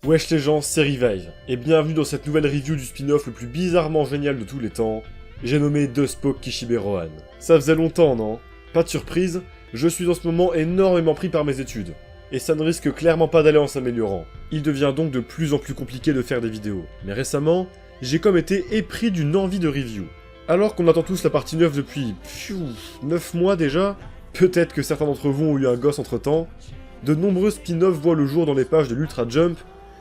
Wesh les gens, c'est Revive, et bienvenue dans cette nouvelle review du spin-off le plus bizarrement génial de tous les temps, j'ai nommé Duspoke Kishibe Rohan. Ça faisait longtemps, non? Pas de surprise, je suis en ce moment énormément pris par mes études, et ça ne risque clairement pas d'aller en s'améliorant. Il devient donc de plus en plus compliqué de faire des vidéos, mais récemment, j'ai comme été épris d'une envie de review. Alors qu'on attend tous la partie 9 depuis 9 mois déjà, peut-être que certains d'entre vous ont eu un gosse entre temps, de nombreux spin-offs voient le jour dans les pages de l'Ultra Jump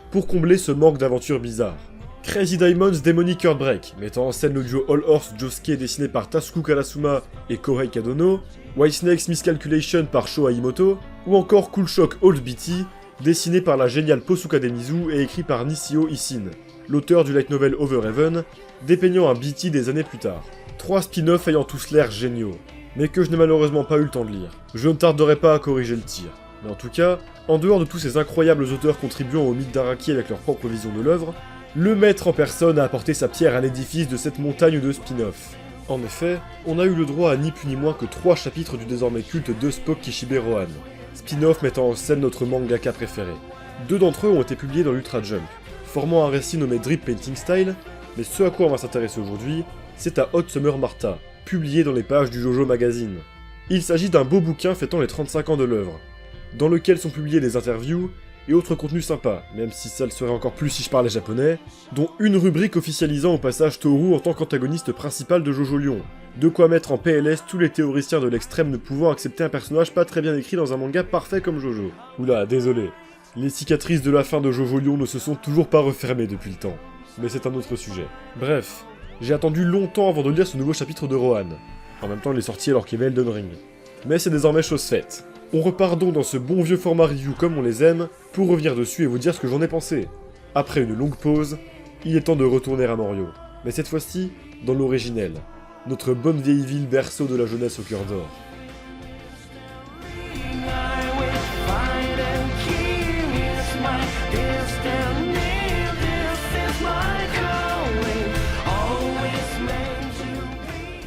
pour combler ce manque d'aventures bizarres. Crazy Diamonds Demonic Earthbreak, mettant en scène le duo All Horse Josuke dessiné par Tasuku Karasuma et Kohei Kadono, Whitesnake's Miscalculation par Sho Aimoto, ou encore Cool Shock Old BT, dessiné par la géniale Posuka Demizu et écrit par Nishio Isin, l'auteur du light novel Overhaven, dépeignant un BT des années plus tard. 3 spin-offs ayant tous l'air géniaux, mais que je n'ai malheureusement pas eu le temps de lire. Je ne tarderai pas à corriger le tir. Mais en tout cas, en dehors de tous ces incroyables auteurs contribuant au mythe d'Araki avec leur propre vision de l'œuvre, le maître en personne a apporté sa pierre à l'édifice de cette montagne de spin-off. En effet, on a eu le droit à ni plus ni moins que 3 chapitres du désormais culte Duspoke Kishibe Rohan, spin-off mettant en scène notre mangaka préféré. 2 d'entre eux ont été publiés dans l'Ultra Jump, formant un récit nommé Drip Painting Style, mais ce à quoi on va s'intéresser aujourd'hui, c'est à Hot Summer Martha, publié dans les pages du JoJo Magazine. Il s'agit d'un beau bouquin fêtant les 35 ans de l'œuvre, dans lequel sont publiés des interviews et autres contenus sympas, même si ça le serait encore plus si je parlais japonais, dont une rubrique officialisant au passage Toru en tant qu'antagoniste principal de Jojo Lion. De quoi mettre en PLS tous les théoriciens de l'extrême ne pouvant accepter un personnage pas très bien écrit dans un manga parfait comme Jojo. Oula, désolé. Les cicatrices de la fin de Jojo Lion ne se sont toujours pas refermées depuis le temps. Mais c'est un autre sujet. Bref, j'ai attendu longtemps avant de lire ce nouveau chapitre de Rohan. En même temps, il est sorti alors qu'il y avait Elden Ring. Mais c'est désormais chose faite. On repart donc dans ce bon vieux format review comme on les aime, pour revenir dessus et vous dire ce que j'en ai pensé. Après une longue pause, il est temps de retourner à Morio. Mais cette fois-ci, dans l'originel. Notre bonne vieille ville berceau de la jeunesse au cœur d'or.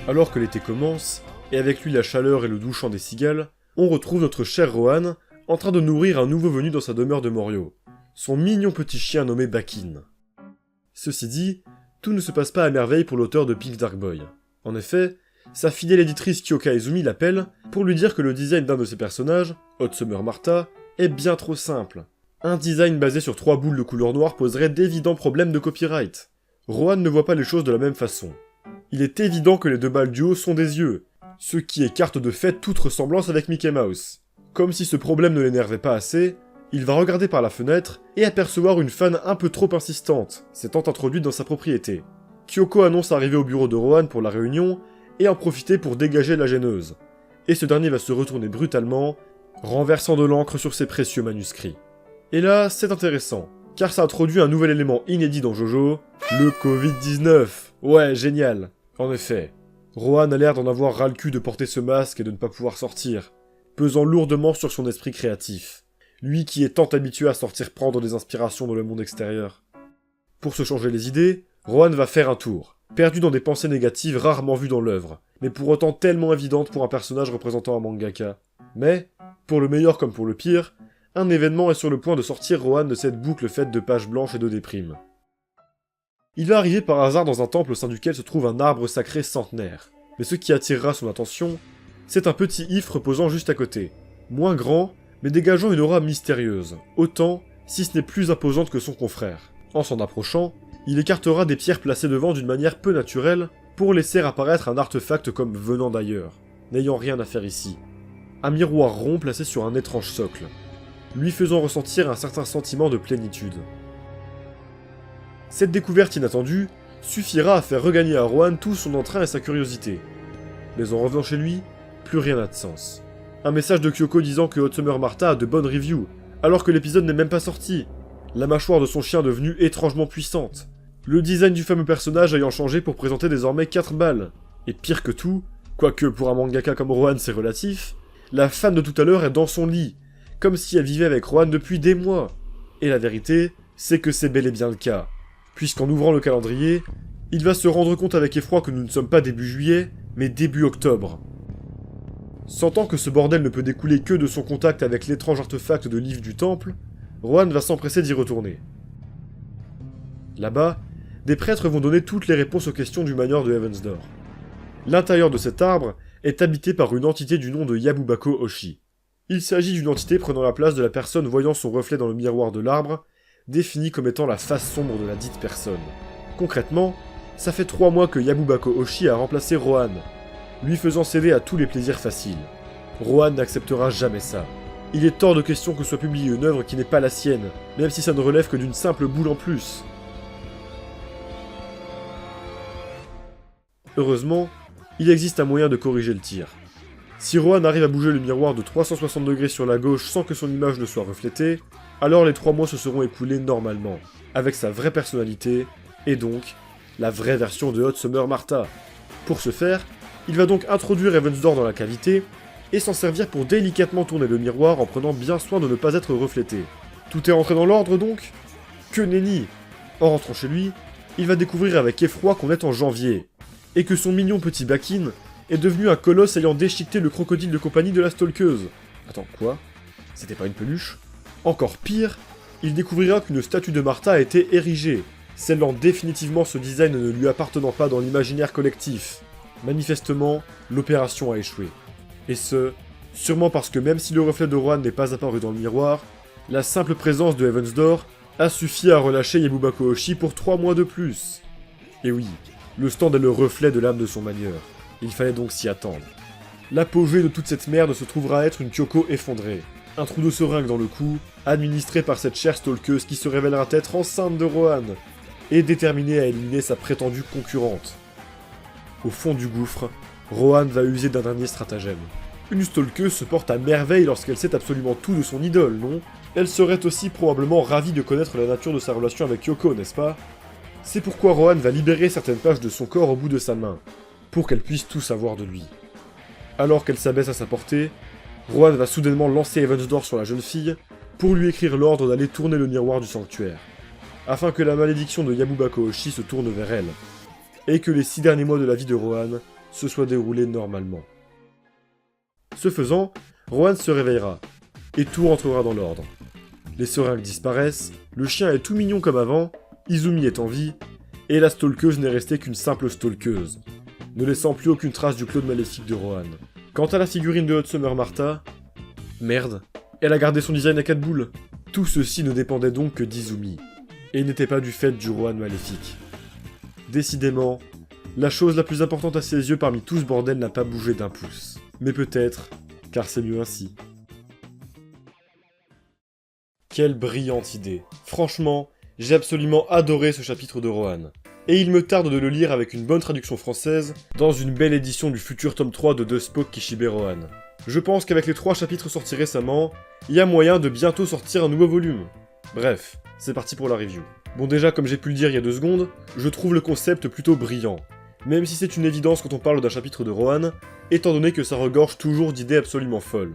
Alors que l'été commence, et avec lui la chaleur et le doux chant des cigales, on retrouve notre cher Rohan en train de nourrir un nouveau venu dans sa demeure de Morio, son mignon petit chien nommé Bakin. Ceci dit, tout ne se passe pas à merveille pour l'auteur de Pink Dark Boy. En effet, sa fidèle éditrice Kyoka Izumi l'appelle pour lui dire que le design d'un de ses personnages, Hot Summer Martha, est bien trop simple. Un design basé sur 3 boules de couleur noire poserait d'évidents problèmes de copyright. Rohan ne voit pas les choses de la même façon. Il est évident que les 2 balles du haut sont des yeux, ce qui écarte de fait toute ressemblance avec Mickey Mouse. Comme si ce problème ne l'énervait pas assez, il va regarder par la fenêtre et apercevoir une fan un peu trop insistante, s'étant introduite dans sa propriété. Kyoko annonce arriver au bureau de Rohan pour la réunion et en profiter pour dégager la gêneuse. Et ce dernier va se retourner brutalement, renversant de l'encre sur ses précieux manuscrits. Et là, c'est intéressant, car ça introduit un nouvel élément inédit dans Jojo, le Covid-19. Ouais, génial. En effet, Rohan a l'air d'en avoir ras le cul de porter ce masque et de ne pas pouvoir sortir, pesant lourdement sur son esprit créatif, lui qui est tant habitué à sortir prendre des inspirations dans le monde extérieur. Pour se changer les idées, Rohan va faire un tour, perdu dans des pensées négatives rarement vues dans l'œuvre, mais pour autant tellement évidentes pour un personnage représentant un mangaka. Mais, pour le meilleur comme pour le pire, un événement est sur le point de sortir Rohan de cette boucle faite de pages blanches et de déprimes. Il va arriver par hasard dans un temple au sein duquel se trouve un arbre sacré centenaire. Mais ce qui attirera son attention, c'est un petit if reposant juste à côté. Moins grand, mais dégageant une aura mystérieuse, autant, si ce n'est plus imposante que son confrère. En s'en approchant, il écartera des pierres placées devant d'une manière peu naturelle, pour laisser apparaître un artefact comme venant d'ailleurs, n'ayant rien à faire ici. Un miroir rond placé sur un étrange socle, lui faisant ressentir un certain sentiment de plénitude. Cette découverte inattendue suffira à faire regagner à Rohan tout son entrain et sa curiosité. Mais en revenant chez lui, plus rien n'a de sens. Un message de Kyoko disant que Hot Summer Martha a de bonnes reviews, alors que l'épisode n'est même pas sorti. La mâchoire de son chien devenue étrangement puissante. Le design du fameux personnage ayant changé pour présenter désormais 4 balles. Et pire que tout, quoique pour un mangaka comme Rohan c'est relatif, la fan de tout à l'heure est dans son lit, comme si elle vivait avec Rohan depuis des mois. Et la vérité, c'est que c'est bel et bien le cas. Puisqu'en ouvrant le calendrier, il va se rendre compte avec effroi que nous ne sommes pas début juillet, mais début octobre. Sentant que ce bordel ne peut découler que de son contact avec l'étrange artefact de l'Yves du Temple, Rohan va s'empresser d'y retourner. Là-bas, des prêtres vont donner toutes les réponses aux questions du manoir de Heavensdoor. L'intérieur de cet arbre est habité par une entité du nom de Yabubako Oshi. Il s'agit d'une entité prenant la place de la personne voyant son reflet dans le miroir de l'arbre, définie comme étant la face sombre de la dite personne. Concrètement, ça fait 3 mois que Yabubako Oshi a remplacé Rohan, lui faisant céder à tous les plaisirs faciles. Rohan n'acceptera jamais ça. Il est hors de question que soit publiée une œuvre qui n'est pas la sienne, même si ça ne relève que d'une simple boule en plus. Heureusement, il existe un moyen de corriger le tir. Si Rohan arrive à bouger le miroir de 360 degrés sur la gauche sans que son image ne soit reflétée, alors les 3 mois se seront écoulés normalement, avec sa vraie personnalité, et donc, la vraie version de Hot Summer Martha. Pour ce faire, il va donc introduire Heavensdoor dans la cavité, et s'en servir pour délicatement tourner le miroir en prenant bien soin de ne pas être reflété. Tout est rentré dans l'ordre donc ? Que nenni ! En rentrant chez lui, il va découvrir avec effroi qu'on est en janvier, et que son mignon petit Bakin est devenu un colosse ayant déchiqueté le crocodile de compagnie de la stalkeuse. Attends, quoi ? C'était pas une peluche ? Encore pire, il découvrira qu'une statue de Martha a été érigée, scellant définitivement ce design ne lui appartenant pas dans l'imaginaire collectif. Manifestement, l'opération a échoué. Et ce, sûrement parce que même si le reflet de Rohan n'est pas apparu dans le miroir, la simple présence de Heavensdoor a suffi à relâcher Yabubako Oshi pour 3 mois de plus. Et oui, le stand est le reflet de l'âme de son manieur. Il fallait donc s'y attendre. L'apogée de toute cette merde se trouvera être une Kyoko effondrée. Un trou de seringue dans le cou, administré par cette chère stalkeuse qui se révélera être enceinte de Rohan, et déterminée à éliminer sa prétendue concurrente. Au fond du gouffre, Rohan va user d'un dernier stratagème. Une stalkeuse se porte à merveille lorsqu'elle sait absolument tout de son idole, non ? Elle serait aussi probablement ravie de connaître la nature de sa relation avec Kyoko, n'est-ce pas ? C'est pourquoi Rohan va libérer certaines pages de son corps au bout de sa main, pour qu'elle puisse tout savoir de lui. Alors qu'elle s'abaisse à sa portée, Rohan va soudainement lancer Heavensdoor sur la jeune fille, pour lui écrire l'ordre d'aller tourner le miroir du sanctuaire, afin que la malédiction de Yabubako Oshi se tourne vers elle, et que les 6 derniers mois de la vie de Rohan se soient déroulés normalement. Ce faisant, Rohan se réveillera, et tout rentrera dans l'ordre. Les seringues disparaissent, le chien est tout mignon comme avant, Izumi est en vie, et la stalkeuse n'est restée qu'une simple stalkeuse, ne laissant plus aucune trace du clone maléfique de Rohan. Quant à la figurine de Hot Summer Martha, merde, elle a gardé son design à 4 boules. Tout ceci ne dépendait donc que d'Izumi, et n'était pas du fait du Rohan maléfique. Décidément, la chose la plus importante à ses yeux parmi tout ce bordel n'a pas bougé d'un pouce. Mais peut-être, car c'est mieux ainsi. Quelle brillante idée. Franchement, j'ai absolument adoré ce chapitre de Rohan. Et il me tarde de le lire avec une bonne traduction française, dans une belle édition du futur tome 3 de Spock Kishibe Rohan. Je pense qu'avec les 3 chapitres sortis récemment, il y a moyen de bientôt sortir un nouveau volume. Bref, c'est parti pour la review. Bon déjà, comme j'ai pu le dire il y a 2 secondes, je trouve le concept plutôt brillant. Même si c'est une évidence quand on parle d'un chapitre de Rohan, étant donné que ça regorge toujours d'idées absolument folles.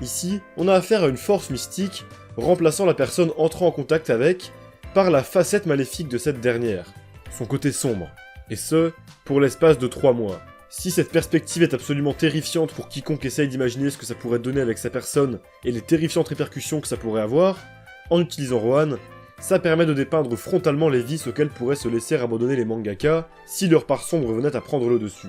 Ici, on a affaire à une force mystique, remplaçant la personne entrant en contact avec, par la facette maléfique de cette dernière, son côté sombre. Et ce, pour l'espace de 3 mois. Si cette perspective est absolument terrifiante pour quiconque essaye d'imaginer ce que ça pourrait donner avec sa personne et les terrifiantes répercussions que ça pourrait avoir, en utilisant Rohan, ça permet de dépeindre frontalement les vices auxquelles pourraient se laisser abandonner les mangaka si leur part sombre venait à prendre le dessus.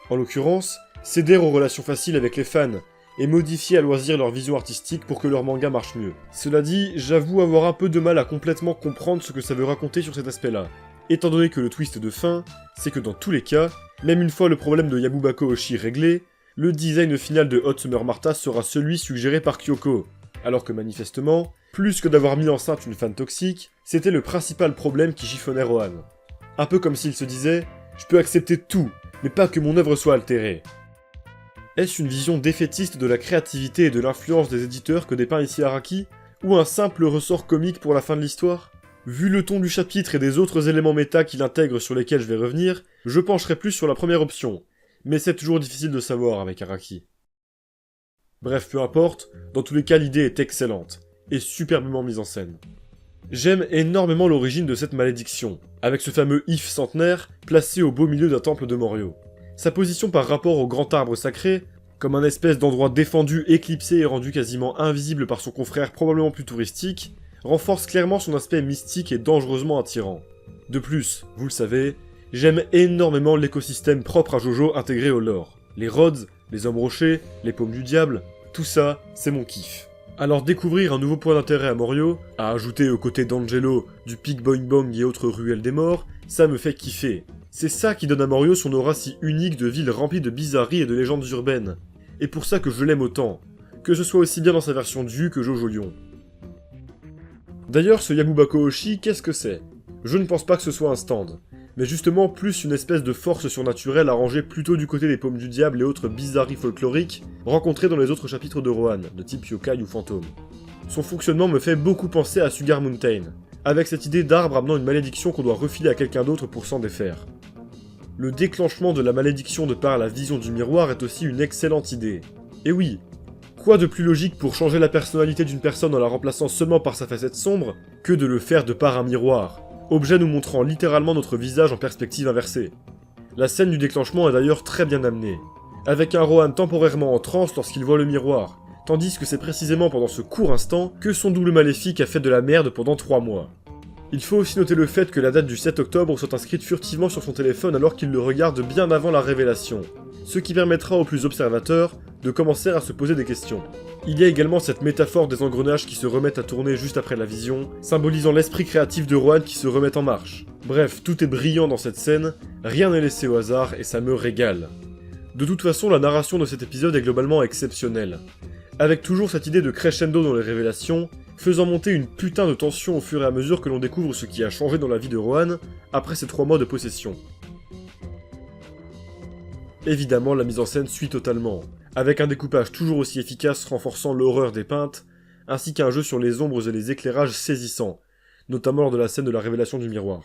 En l'occurrence, céder aux relations faciles avec les fans et modifier à loisir leur vision artistique pour que leur manga marche mieux. Cela dit, j'avoue avoir un peu de mal à complètement comprendre ce que ça veut raconter sur cet aspect-là, étant donné que le twist de fin, c'est que dans tous les cas, même une fois le problème de Yabubako Oshi réglé, le design final de Hot Summer Martha sera celui suggéré par Kyoko, alors que manifestement, plus que d'avoir mis enceinte une fan toxique, c'était le principal problème qui chiffonnait Rohan. Un peu comme s'il se disait « Je peux accepter tout, mais pas que mon œuvre soit altérée ». Est-ce une vision défaitiste de la créativité et de l'influence des éditeurs que dépeint ici Araki, ou un simple ressort comique pour la fin de l'histoire ? Vu le ton du chapitre et des autres éléments méta qu'il intègre sur lesquels je vais revenir, je pencherai plus sur la première option, mais c'est toujours difficile de savoir avec Araki. Bref, peu importe, dans tous les cas l'idée est excellente, et superbement mise en scène. J'aime énormément l'origine de cette malédiction, avec ce fameux if centenaire placé au beau milieu d'un temple de Morio. Sa position par rapport au grand arbre sacré, comme un espèce d'endroit défendu, éclipsé et rendu quasiment invisible par son confrère probablement plus touristique, renforce clairement son aspect mystique et dangereusement attirant. De plus, vous le savez, j'aime énormément l'écosystème propre à Jojo intégré au lore. Les Rhodes, les hommes rochers, les paumes du diable, tout ça, c'est mon kiff. Alors découvrir un nouveau point d'intérêt à Morio, à ajouter aux côtés d'Angelo, du Pic Boing Bong et autres ruelles des morts, ça me fait kiffer. C'est ça qui donne à Morio son aura si unique de ville remplie de bizarreries et de légendes urbaines. Et pour ça que je l'aime autant, que ce soit aussi bien dans sa version du que Jojo Lion. D'ailleurs, ce Yabubako Oshi, qu'est-ce que c'est? Je ne pense pas que ce soit un stand, mais justement plus une espèce de force surnaturelle arrangée plutôt du côté des paumes du diable et autres bizarreries folkloriques rencontrées dans les autres chapitres de Rohan, de type yokai ou fantôme. Son fonctionnement me fait beaucoup penser à Sugar Mountain, avec cette idée d'arbre amenant une malédiction qu'on doit refiler à quelqu'un d'autre pour s'en défaire. Le déclenchement de la malédiction de par la vision du miroir est aussi une excellente idée. Et oui, quoi de plus logique pour changer la personnalité d'une personne en la remplaçant seulement par sa facette sombre, que de le faire de par un miroir, objet nous montrant littéralement notre visage en perspective inversée. La scène du déclenchement est d'ailleurs très bien amenée, avec un Rohan temporairement en transe lorsqu'il voit le miroir, tandis que c'est précisément pendant ce court instant que son double maléfique a fait de la merde pendant 3 mois. Il faut aussi noter le fait que la date du 7 octobre soit inscrite furtivement sur son téléphone alors qu'il le regarde bien avant la révélation, ce qui permettra aux plus observateurs de commencer à se poser des questions. Il y a également cette métaphore des engrenages qui se remettent à tourner juste après la vision, symbolisant l'esprit créatif de Rohan qui se remet en marche. Bref, tout est brillant dans cette scène, rien n'est laissé au hasard et ça me régale. De toute façon, la narration de cet épisode est globalement exceptionnelle, avec toujours cette idée de crescendo dans les révélations, faisant monter une putain de tension au fur et à mesure que l'on découvre ce qui a changé dans la vie de Rohan après ces 3 mois de possession. Évidemment, la mise en scène suit totalement, avec un découpage toujours aussi efficace renforçant l'horreur des peintes, ainsi qu'un jeu sur les ombres et les éclairages saisissants, notamment lors de la scène de la révélation du miroir.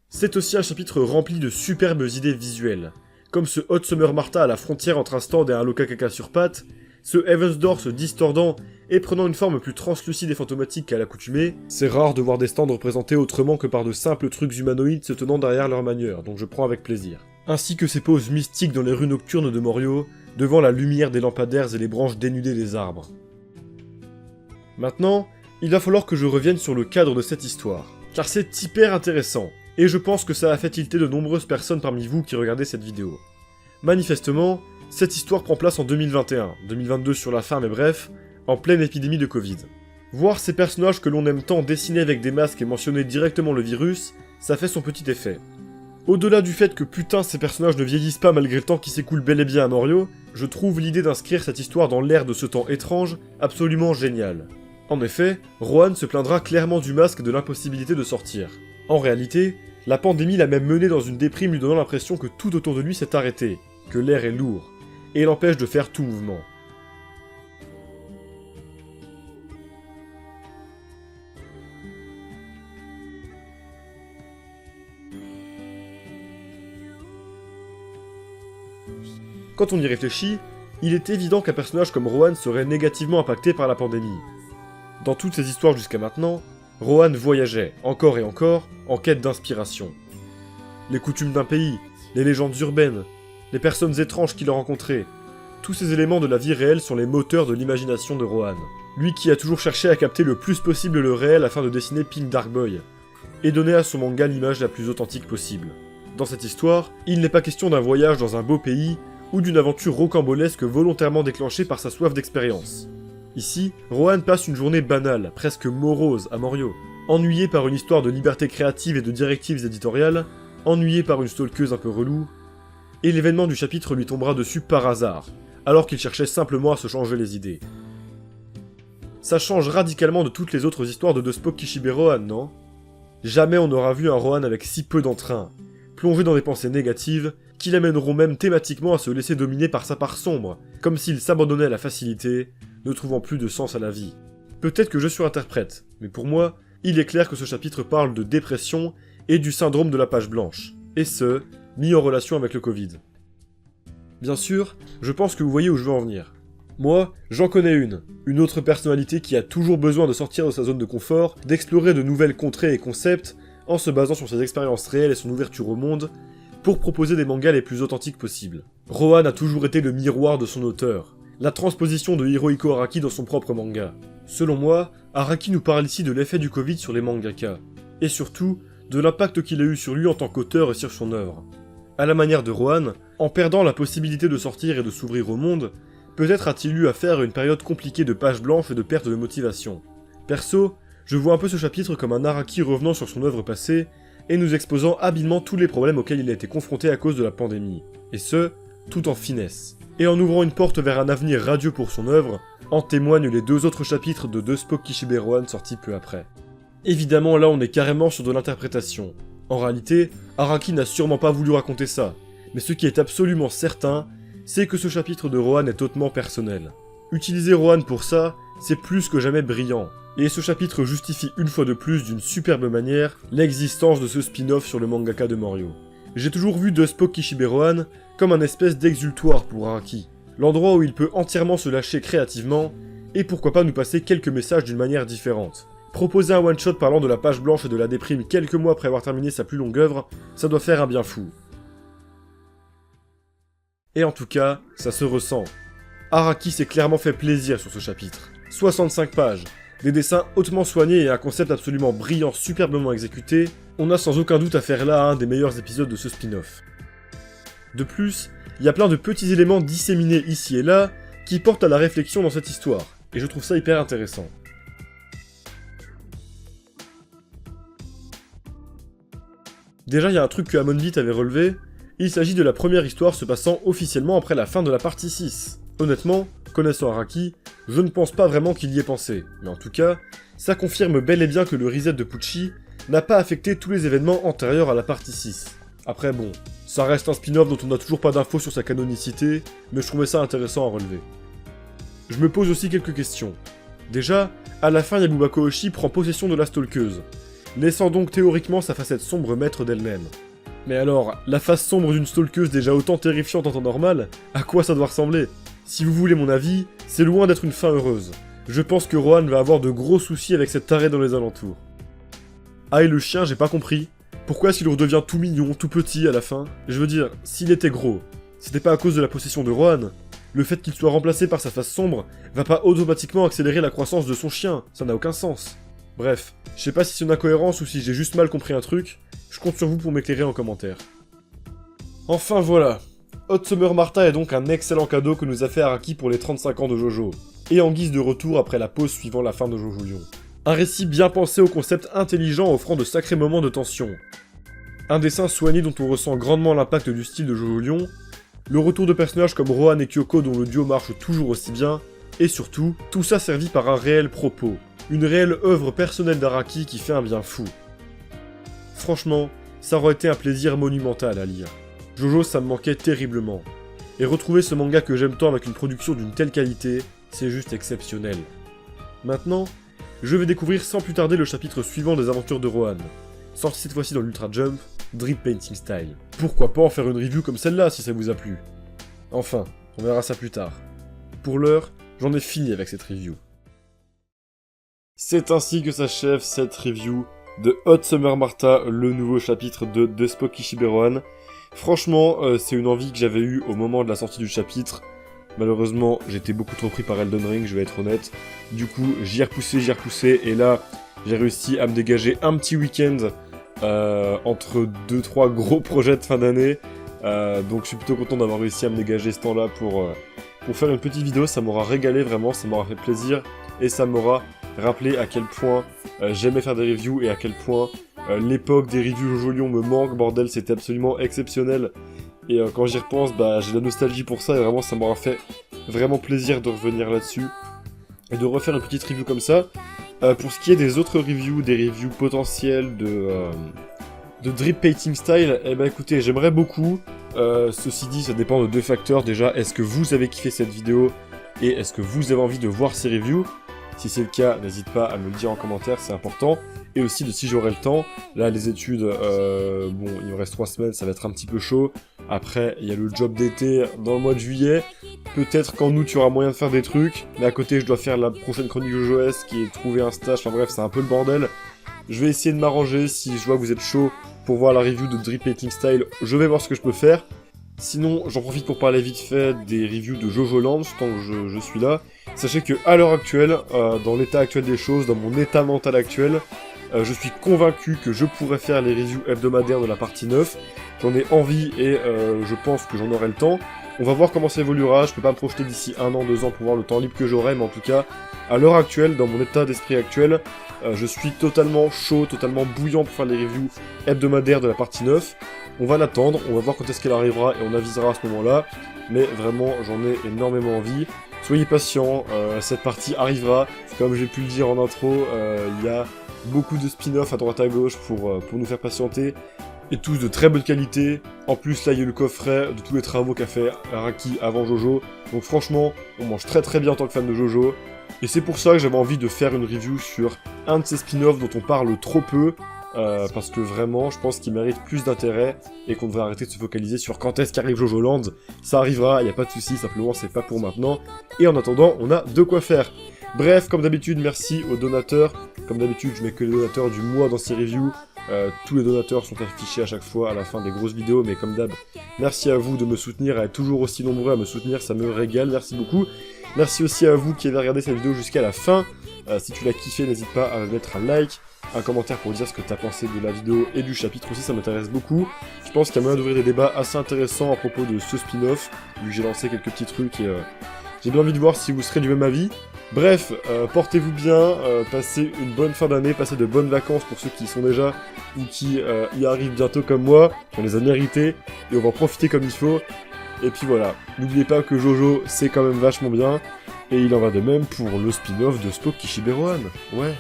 C'est aussi un chapitre rempli de superbes idées visuelles, comme ce Hot Summer Martha à la frontière entre un stand et un Lokakaka sur pattes, ce Heaven's Door se distordant et prenant une forme plus translucide et fantomatique qu'à l'accoutumée. C'est rare de voir des stands représentés autrement que par de simples trucs humanoïdes se tenant derrière leur manière, donc je prends avec plaisir. Ainsi que ces poses mystiques dans les rues nocturnes de Morio, devant la lumière des lampadaires et les branches dénudées des arbres. Maintenant, il va falloir que je revienne sur le cadre de cette histoire, car c'est hyper intéressant, et je pense que ça a fait tilter de nombreuses personnes parmi vous qui regardez cette vidéo. Manifestement, cette histoire prend place en 2021, 2022 sur la fin mais bref, en pleine épidémie de Covid. Voir ces personnages que l'on aime tant dessinés avec des masques et mentionner directement le virus, ça fait son petit effet. Au-delà du fait que putain ces personnages ne vieillissent pas malgré le temps qui s'écoule bel et bien à Morio, je trouve l'idée d'inscrire cette histoire dans l'ère de ce temps étrange absolument géniale. En effet, Rohan se plaindra clairement du masque et de l'impossibilité de sortir. En réalité, la pandémie l'a même mené dans une déprime lui donnant l'impression que tout autour de lui s'est arrêté, que l'air est lourd, et l'empêche de faire tout mouvement. Quand on y réfléchit, il est évident qu'un personnage comme Rohan serait négativement impacté par la pandémie. Dans toutes ces histoires jusqu'à maintenant, Rohan voyageait, encore et encore, en quête d'inspiration. Les coutumes d'un pays, les légendes urbaines, les personnes étranges qu'il a rencontrées, tous ces éléments de la vie réelle sont les moteurs de l'imagination de Rohan. Lui qui a toujours cherché à capter le plus possible le réel afin de dessiner Pink Dark Boy, et donner à son manga l'image la plus authentique possible. Dans cette histoire, il n'est pas question d'un voyage dans un beau pays, ou d'une aventure rocambolesque volontairement déclenchée par sa soif d'expérience. Ici, Rohan passe une journée banale, presque morose, à Morio. Ennuyé par une histoire de liberté créative et de directives éditoriales, ennuyé par une stalkeuse un peu relou, et l'événement du chapitre lui tombera dessus par hasard, alors qu'il cherchait simplement à se changer les idées. Ça change radicalement de toutes les autres histoires de Spock Kishibe Rohan, non? Jamais on n'aura vu un Rohan avec si peu d'entrain, plongé dans des pensées négatives, qui l'amèneront même thématiquement à se laisser dominer par sa part sombre, comme s'il s'abandonnait à la facilité, ne trouvant plus de sens à la vie. Peut-être que je surinterprète, mais pour moi, il est clair que ce chapitre parle de dépression et du syndrome de la page blanche, et ce, mis en relation avec le Covid. Bien sûr, je pense que vous voyez où je veux en venir. Moi, j'en connais une autre personnalité qui a toujours besoin de sortir de sa zone de confort, d'explorer de nouvelles contrées et concepts, en se basant sur ses expériences réelles et son ouverture au monde, pour proposer des mangas les plus authentiques possibles. Rohan a toujours été le miroir de son auteur, la transposition de Hirohiko Araki dans son propre manga. Selon moi, Araki nous parle ici de l'effet du Covid sur les mangaka, et surtout, de l'impact qu'il a eu sur lui en tant qu'auteur et sur son œuvre. À la manière de Rohan, en perdant la possibilité de sortir et de s'ouvrir au monde, peut-être a-t-il eu affaire à une période compliquée de pages blanches et de perte de motivation. Perso, je vois un peu ce chapitre comme un Araki revenant sur son œuvre passée, et nous exposant habilement tous les problèmes auxquels il a été confronté à cause de la pandémie, et ce, tout en finesse. Et en ouvrant une porte vers un avenir radieux pour son œuvre, en témoignent les 2 autres chapitres de Deux Spoke Kishibe Rohan sortis peu après. Évidemment, là on est carrément sur de l'interprétation. En réalité, Araki n'a sûrement pas voulu raconter ça, mais ce qui est absolument certain, c'est que ce chapitre de Rohan est hautement personnel. Utiliser Rohan pour ça, c'est plus que jamais brillant, et ce chapitre justifie une fois de plus d'une superbe manière l'existence de ce spin-off sur le mangaka de Morio. J'ai toujours vu Deux Spoke Kishibe Rohan comme un espèce d'exultoire pour Araki, l'endroit où il peut entièrement se lâcher créativement, et pourquoi pas nous passer quelques messages d'une manière différente. Proposer un one-shot parlant de la page blanche et de la déprime quelques mois après avoir terminé sa plus longue œuvre, ça doit faire un bien fou. Et en tout cas, ça se ressent. Araki s'est clairement fait plaisir sur ce chapitre. 65 pages, des dessins hautement soignés et un concept absolument brillant, superbement exécuté, on a sans aucun doute affaire là à un des meilleurs épisodes de ce spin-off. De plus, il y a plein de petits éléments disséminés ici et là qui portent à la réflexion dans cette histoire, et je trouve ça hyper intéressant. Déjà, il y a un truc que Amonbeat avait relevé, il s'agit de la première histoire se passant officiellement après la fin de la partie 6. Honnêtement, connaissant Araki, je ne pense pas vraiment qu'il y ait pensé, mais en tout cas, ça confirme bel et bien que le reset de Pucci n'a pas affecté tous les événements antérieurs à la partie 6. Après bon, ça reste un spin-off dont on n'a toujours pas d'infos sur sa canonicité, mais je trouvais ça intéressant à relever. Je me pose aussi quelques questions. Déjà, à la fin Yabubako Oshi prend possession de la stalkeuse, laissant donc théoriquement sa facette sombre maître d'elle-même. Mais alors, la face sombre d'une stalkeuse déjà autant terrifiante en temps normal, à quoi ça doit ressembler? Si vous voulez mon avis, c'est loin d'être une fin heureuse. Je pense que Rohan va avoir de gros soucis avec cette tarée dans les alentours. Ah et le chien, j'ai pas compris. Pourquoi est-ce qu'il redevient tout mignon, tout petit à la fin? Je veux dire, s'il était gros, c'était pas à cause de la possession de Rohan. Le fait qu'il soit remplacé par sa face sombre va pas automatiquement accélérer la croissance de son chien, ça n'a aucun sens. Bref, je sais pas si c'est une incohérence ou si j'ai juste mal compris un truc, je compte sur vous pour m'éclairer en commentaire. Enfin voilà, Hot Summer Martha est donc un excellent cadeau que nous a fait Araki pour les 35 ans de Jojo, et en guise de retour après la pause suivant la fin de Jojo Lion. Un récit bien pensé au concept intelligent offrant de sacrés moments de tension. Un dessin soigné dont on ressent grandement l'impact du style de Jojo Lion, le retour de personnages comme Rohan et Kyoko dont le duo marche toujours aussi bien, et surtout, tout ça servi par un réel propos. Une réelle œuvre personnelle d'Araki qui fait un bien fou. Franchement, ça aurait été un plaisir monumental à lire. Jojo, ça me manquait terriblement. Et retrouver ce manga que j'aime tant avec une production d'une telle qualité, c'est juste exceptionnel. Maintenant, je vais découvrir sans plus tarder le chapitre suivant des aventures de Rohan, sorti cette fois-ci dans l'Ultra Jump, Drip Painting Style. Pourquoi pas en faire une review comme celle-là si ça vous a plu? Enfin, on verra ça plus tard. Pour l'heure, j'en ai fini avec cette review. C'est ainsi que s'achève cette review de Hot Summer Martha, le nouveau chapitre de Deux Spoke Kishibe Rohan. Franchement, c'est une envie que j'avais eue au moment de la sortie du chapitre. Malheureusement, j'étais beaucoup trop pris par Elden Ring, je vais être honnête. Du coup, j'y ai repoussé, et là, j'ai réussi à me dégager un petit week-end entre 2-3 gros projets de fin d'année. Donc je suis plutôt content d'avoir réussi à me dégager ce temps-là pour faire une petite vidéo. Ça m'aura régalé vraiment, ça m'aura fait plaisir, et ça m'aura rappelé à quel point j'aimais faire des reviews et à quel point l'époque des reviews Jojo Lion me manque, bordel, c'était absolument exceptionnel. Et quand j'y repense, j'ai de la nostalgie pour ça, et vraiment ça m'aura fait vraiment plaisir de revenir là-dessus et de refaire une petite review comme ça. Pour ce qui est des autres reviews, des reviews potentielles de Drip Painting Style, eh ben écoutez, j'aimerais beaucoup. Ceci dit, ça dépend de 2 facteurs. Déjà, est-ce que vous avez kiffé cette vidéo et est-ce que vous avez envie de voir ces reviews? Si c'est le cas, n'hésite pas à me le dire en commentaire, c'est important. Et aussi de si j'aurai le temps. Là, les études, bon, il me reste 3 semaines, ça va être un petit peu chaud. Après, il y a le job d'été dans le mois de juillet. Peut-être qu'en août, il y aura moyen de faire des trucs. Mais à côté, je dois faire la prochaine chronique JoJoS, qui est trouver un stage. Enfin bref, c'est un peu le bordel. Je vais essayer de m'arranger. Si je vois que vous êtes chaud pour voir la review de Drip Painting Style, je vais voir ce que je peux faire. Sinon, j'en profite pour parler vite fait des reviews de Jojo Land, tant que je suis là. Sachez que à l'heure actuelle, dans l'état actuel des choses, dans mon état mental actuel, je suis convaincu que je pourrais faire les reviews hebdomadaires de la partie 9. J'en ai envie et je pense que j'en aurai le temps. On va voir comment ça évoluera, je peux pas me projeter d'ici 1 an, 2 ans pour voir le temps libre que j'aurai, mais en tout cas, à l'heure actuelle, dans mon état d'esprit actuel, je suis totalement chaud, totalement bouillant pour faire les reviews hebdomadaires de la partie 9. On va l'attendre, on va voir quand est-ce qu'elle arrivera et on avisera à ce moment-là, mais vraiment, j'en ai énormément envie. Soyez patients, cette partie arrivera, comme j'ai pu le dire en intro, il y a beaucoup de spin-off à droite à gauche pour nous faire patienter, et tous de très bonne qualité. En plus, là, il y a eu le coffret de tous les travaux qu'a fait Araki avant Jojo, donc franchement, on mange très très bien en tant que fan de Jojo, et c'est pour ça que j'avais envie de faire une review sur un de ces spin-offs dont on parle trop peu, parce que vraiment, je pense qu'il mérite plus d'intérêt, et qu'on devrait arrêter de se focaliser sur quand est-ce qu'arrive Jojo Land. Ça arrivera, il n'y a pas de souci, simplement c'est pas pour maintenant, et en attendant, on a de quoi faire. Bref, comme d'habitude, merci aux donateurs. Comme d'habitude, je mets que les donateurs du mois dans ces reviews. Tous les donateurs sont affichés à chaque fois à la fin des grosses vidéos, mais comme d'hab, merci à vous de me soutenir, à être toujours aussi nombreux à me soutenir, ça me régale, merci beaucoup. Merci aussi à vous qui avez regardé cette vidéo jusqu'à la fin. Si tu l'as kiffé, n'hésite pas à mettre un like, un commentaire pour dire ce que tu as pensé de la vidéo et du chapitre aussi, ça m'intéresse beaucoup. Je pense qu'il y a moyen d'ouvrir des débats assez intéressants à propos de ce spin-off, vu que j'ai lancé quelques petits trucs et j'ai bien envie de voir si vous serez du même avis. Bref, portez-vous bien, passez une bonne fin d'année, passez de bonnes vacances pour ceux qui y sont déjà ou qui y arrivent bientôt comme moi, on les a méritées et on va en profiter comme il faut. Et puis voilà, n'oubliez pas que Jojo c'est quand même vachement bien, et il en va de même pour le spin-off de Spock Kishiberohan. Ouais.